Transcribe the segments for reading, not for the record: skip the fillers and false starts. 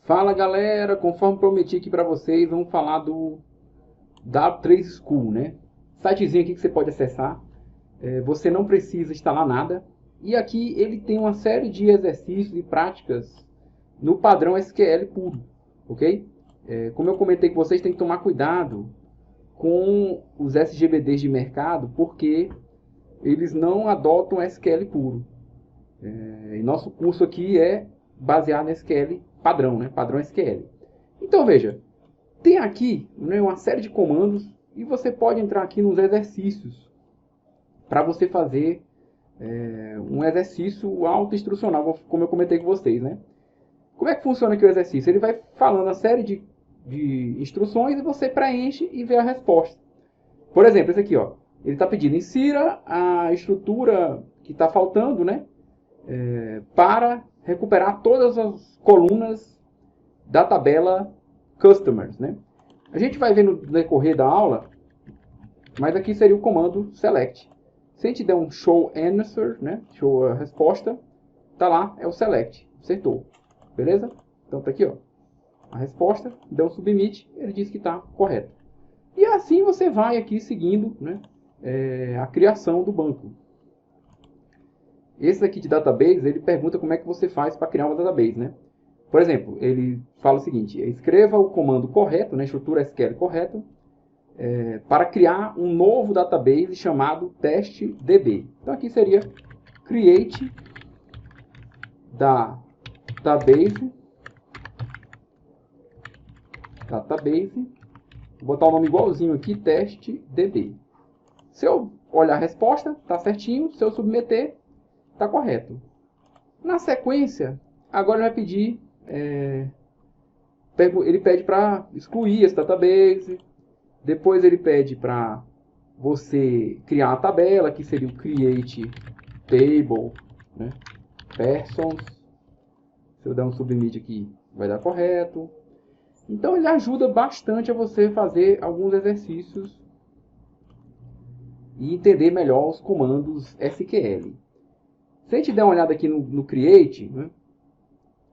Fala galera, conforme prometi aqui para vocês, vamos falar do W3 School, né? Sitezinho aqui que você pode acessar. Você não precisa instalar nada. E aqui ele tem uma série de exercícios e práticas no padrão SQL puro, ok? Como eu comentei com vocês, tem que tomar cuidado com os SGBDs de mercado, porque eles não adotam SQL puro. E nosso curso aqui é baseado em SQL padrão, né? Padrão SQL. Então veja, tem aqui, né, uma série de comandos e você pode entrar aqui nos exercícios para você fazer um exercício auto-instrucional, como eu comentei com vocês, né? Como é que funciona aqui o exercício? Ele vai falando a série de instruções e você preenche e vê a resposta. Por exemplo, esse aqui, ó, ele está pedindo insira a estrutura que está faltando, né? Para recuperar todas as colunas da tabela Customers, né? A gente vai ver no decorrer da aula, mas aqui seria o comando select. Se a gente der um show answer, né? Show a resposta, tá lá, é o select. Acertou. Beleza? Então tá aqui, ó. A resposta, deu um submit, ele diz que está correto. E assim você vai aqui seguindo, né, a criação do banco. Esse aqui de database, ele pergunta como é que você faz para criar uma database, né? Por exemplo, ele fala o seguinte: escreva o comando correto, né, estrutura SQL correta, para criar um novo database chamado testDB. Então aqui seria create database, vou botar o nome igualzinho aqui, testDB. Se eu olhar a resposta, está certinho. Se eu submeter, está correto. Na sequência, agora ele vai pedir, ele pede para excluir esse database. Depois ele pede para você criar uma tabela, que seria o create table, né? Persons. Se eu der um submit aqui, vai dar correto. Então ele ajuda bastante a você fazer alguns exercícios e entender melhor os comandos SQL. Se a gente der uma olhada aqui no create, né,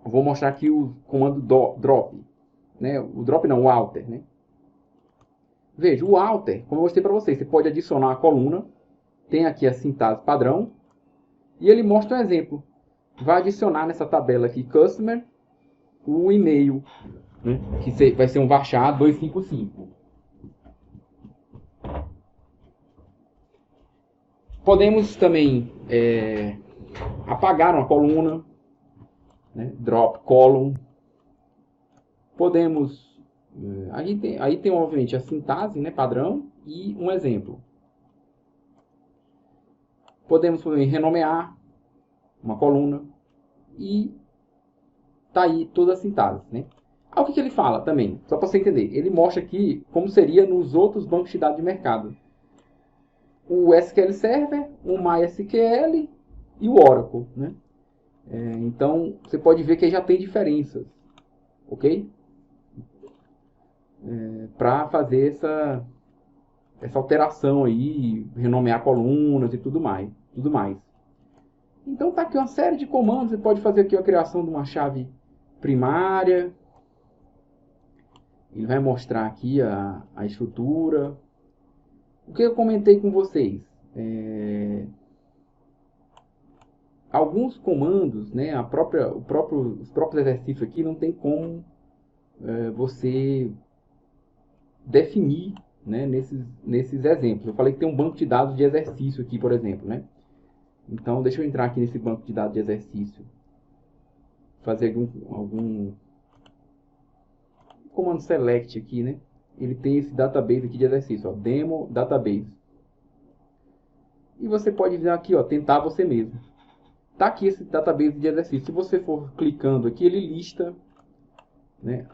eu vou mostrar aqui o comando drop, né? O drop não, o alter, né? Veja, o alter, como eu mostrei para vocês, você pode adicionar a coluna, tem aqui a sintaxe padrão, e ele mostra um exemplo. Vai adicionar nessa tabela aqui, customer, o e-mail, né, que vai ser um varchar 255. Podemos também apagar uma coluna, né, drop column. Podemos... aí tem, obviamente, a sintaxe, né, padrão e um exemplo. Podemos também renomear uma coluna e tá aí toda a sintaxe, né? O que ele fala também, só para você entender. Ele mostra aqui como seria nos outros bancos de dados de mercado. O SQL Server, o MySQL e o Oracle, né? Então, você pode ver que já tem diferenças, ok? Para fazer essa alteração aí, renomear colunas e tudo mais. Então tá aqui uma série de comandos. Você pode fazer aqui a criação de uma chave primária. Ele vai mostrar aqui a estrutura. O que eu comentei com vocês? Alguns comandos, né, os próprios exercícios aqui não tem como você definir, né, nesses exemplos. Eu falei que tem um banco de dados de exercício aqui, por exemplo, né? Então, deixa eu entrar aqui nesse banco de dados de exercício. Fazer algum comando select aqui, né? Ele tem esse database aqui de exercício, ó, demo database. E você pode vir aqui, ó, tentar você mesmo. Tá aqui esse database de exercício. Se você for clicando aqui, ele lista, né,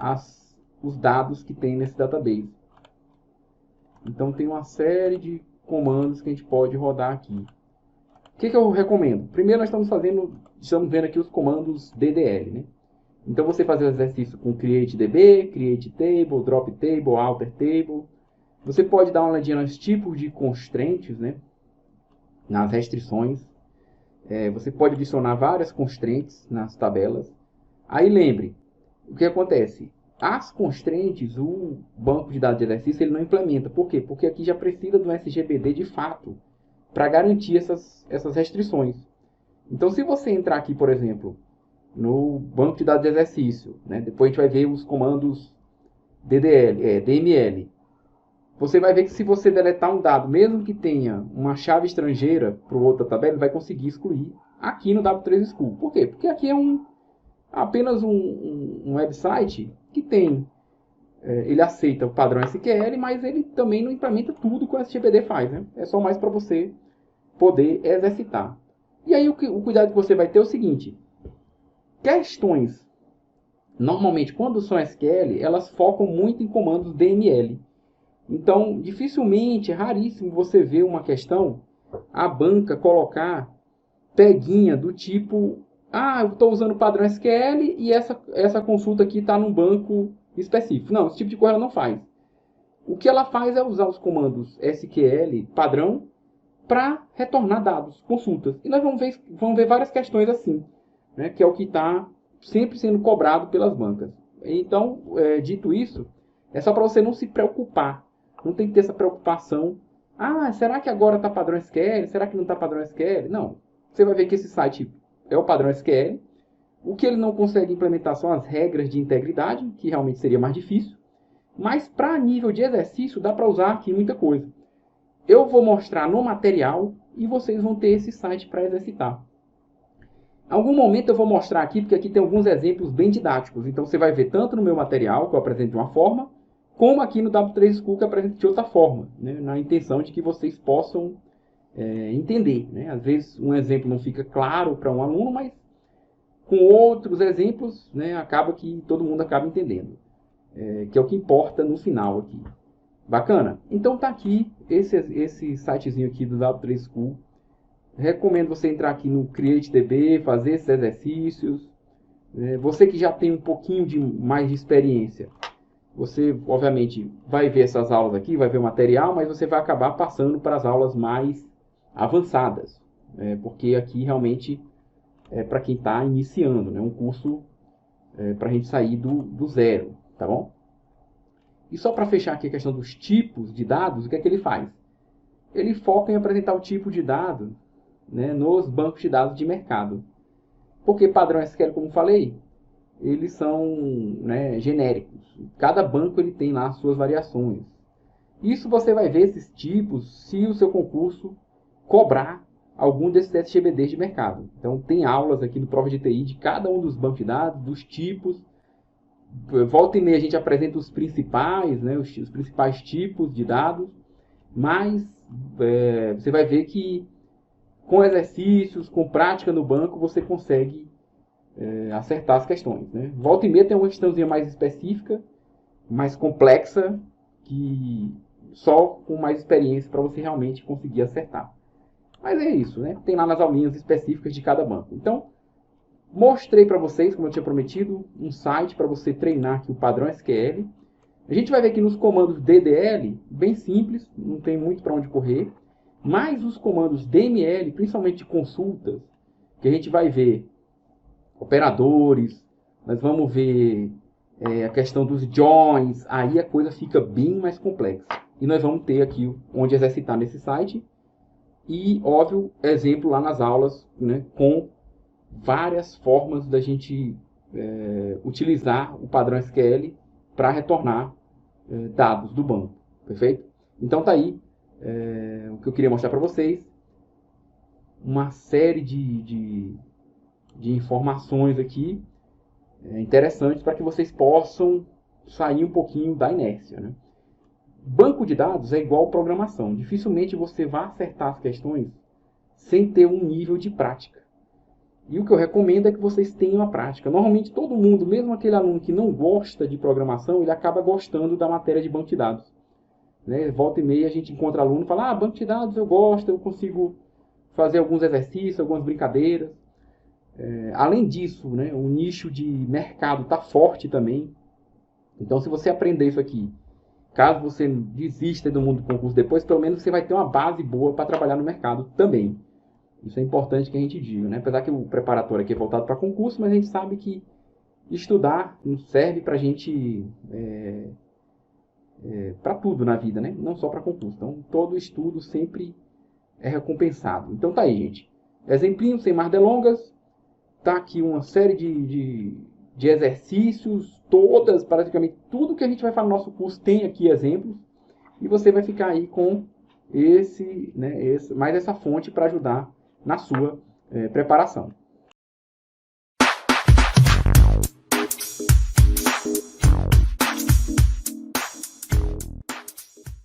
os dados que tem nesse database. Então tem uma série de comandos que a gente pode rodar aqui. O que eu recomendo? Primeiro nós estamos vendo aqui os comandos DDL, né? Então você fazer o exercício com createDB, createTable, dropTable, alterTable. Você pode dar uma olhadinha nos tipos de constraints, né? Nas restrições. Você pode adicionar várias constraints nas tabelas. Aí lembre, o que acontece? As constraints, o banco de dados de exercício, ele não implementa. Por quê? Porque aqui já precisa do SGBD de fato para garantir essas restrições. Então, se você entrar aqui, por exemplo, no banco de dados de exercício, né, depois a gente vai ver os comandos DML. Você vai ver que se você deletar um dado, mesmo que tenha uma chave estrangeira para outra tabela, ele vai conseguir excluir aqui no W3 School. Por quê? Porque aqui é apenas um website que tem, ele aceita o padrão SQL, mas ele também não implementa tudo que o SGBD faz. Né? É só mais para você poder exercitar. E aí o cuidado que você vai ter é o seguinte: questões, normalmente quando são SQL, elas focam muito em comandos DML. Então, dificilmente, é raríssimo você ver uma questão, a banca colocar peguinha do tipo, eu estou usando o padrão SQL e essa consulta aqui está num banco específico. Não, esse tipo de coisa ela não faz. O que ela faz é usar os comandos SQL padrão para retornar dados, consultas. E nós vamos ver várias questões assim, né, que é o que está sempre sendo cobrado pelas bancas. Então, dito isso, é só para você não se preocupar. Não tem que ter essa preocupação. Será que agora está padrão SQL? Será que não está padrão SQL? Não. Você vai ver que esse site é o padrão SQL. O que ele não consegue implementar são as regras de integridade, que realmente seria mais difícil. Mas para nível de exercício, dá para usar aqui muita coisa. Eu vou mostrar no material e vocês vão ter esse site para exercitar. Em algum momento eu vou mostrar aqui, porque aqui tem alguns exemplos bem didáticos. Então você vai ver tanto no meu material, que eu apresento de uma forma, como aqui no W3 School, que eu apresento de outra forma, né? Na intenção de que vocês possam entender. Né? Às vezes um exemplo não fica claro para um aluno, mas com outros exemplos, né, acaba que todo mundo acaba entendendo. Que é o que importa no final aqui. Bacana? Então tá aqui esse sitezinho aqui do W3 School. Recomendo você entrar aqui no CreateDB, fazer esses exercícios. Você que já tem um pouquinho mais de experiência, você obviamente vai ver essas aulas aqui, vai ver o material, mas você vai acabar passando para as aulas mais avançadas. Porque aqui realmente é para quem está iniciando, né? Um curso para a gente sair do zero, tá bom? E só para fechar aqui a questão dos tipos de dados, o que é que ele faz? Ele foca em apresentar o tipo de dado, né, nos bancos de dados de mercado. Porque padrão SQL, como falei, eles são, né, genéricos. Cada banco ele tem lá as suas variações. Isso você vai ver esses tipos se o seu concurso cobrar algum desses SGBDs de mercado. Então tem aulas aqui no Prova de TI de cada um dos bancos de dados, dos tipos. Volta e meia a gente apresenta os principais, né, os principais tipos de dados, mas você vai ver que com exercícios, com prática no banco, você consegue acertar as questões. Né? Volta e meia tem uma questãozinha mais específica, mais complexa, que só com mais experiência para você realmente conseguir acertar. Mas é isso, né? Tem lá nas aulinhas específicas de cada banco. Então, mostrei para vocês, como eu tinha prometido, um site para você treinar aqui o padrão SQL. A gente vai ver aqui nos comandos DDL, bem simples, não tem muito para onde correr. Mas os comandos DML, principalmente de consultas, que a gente vai ver operadores, nós vamos ver a questão dos joins, aí a coisa fica bem mais complexa. E nós vamos ter aqui onde exercitar nesse site. E, óbvio, exemplo lá nas aulas, né, com várias formas da gente utilizar o padrão SQL para retornar dados do banco. Perfeito? Então tá aí o que eu queria mostrar para vocês. Uma série de informações aqui interessantes para que vocês possam sair um pouquinho da inércia. Né? Banco de dados é igual programação. Dificilmente você vai acertar as questões sem ter um nível de prática. E o que eu recomendo é que vocês tenham a prática. Normalmente todo mundo, mesmo aquele aluno que não gosta de programação, ele acaba gostando da matéria de banco de dados. Né? Volta e meia a gente encontra aluno e fala, banco de dados eu gosto, eu consigo fazer alguns exercícios, algumas brincadeiras. Além disso, né, o nicho de mercado está forte também. Então, se você aprender isso aqui, caso você desista do mundo do concurso depois, pelo menos você vai ter uma base boa para trabalhar no mercado também. Isso é importante que a gente diga. Né? Apesar que o preparatório aqui é voltado para concurso, mas a gente sabe que estudar serve para a gente, para tudo na vida, né? Não só para concurso. Então, todo estudo sempre é recompensado. Então tá aí, gente. Exemplinho, sem mais delongas. Tá aqui uma série de exercícios, todas, praticamente tudo que a gente vai falar no nosso curso tem aqui exemplos. E você vai ficar aí com mais essa fonte para ajudar na sua preparação.